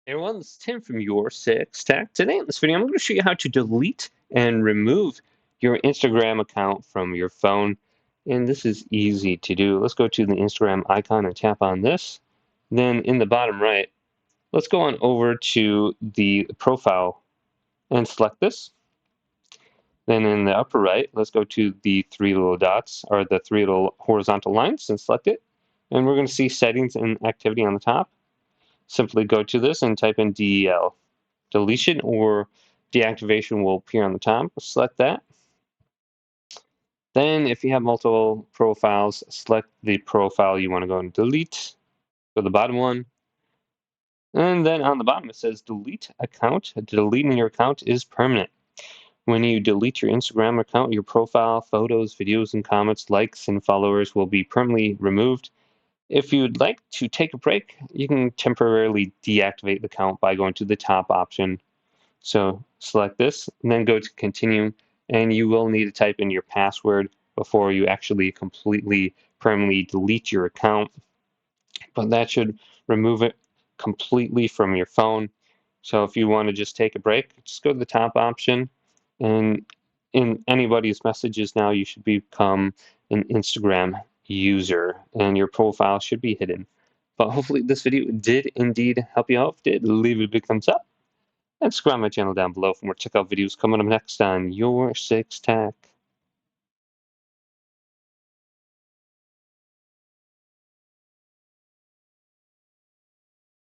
Hey everyone, this is Tim from YourSixTech. Today in this video, I'm going to show you how to delete and remove your Instagram account from your phone. And this is easy to do. Let's go to the Instagram icon and tap on this. Then in the bottom right, let's go on over to the profile and select this. Then in the upper right, let's go to the three little dots or the three little horizontal lines and select it. And we're going to see settings and activity on the top. Simply go to this and type in DEL. Deletion or deactivation will appear on the top. Select that. Then if you have multiple profiles, select the profile you want to go and delete. Go to the bottom one. And then on the bottom it says delete account. Deleting your account is permanent. When you delete your Instagram account, your profile, photos, videos, and comments, likes, and followers will be permanently removed. If you'd like to take a break, you can temporarily deactivate the account by going to the top option. So select this and then go to continue, and you will need to type in your password before you actually completely permanently delete your account. But that should remove it completely from your phone. So if you want to just take a break, just go to the top option, and in anybody's messages now, you should become an Instagram user and your profile should be hidden. But hopefully this video did indeed help you out. If it did, leave a big thumbs up and subscribe to my channel down below for more checkout videos coming up next on Your Six Tech.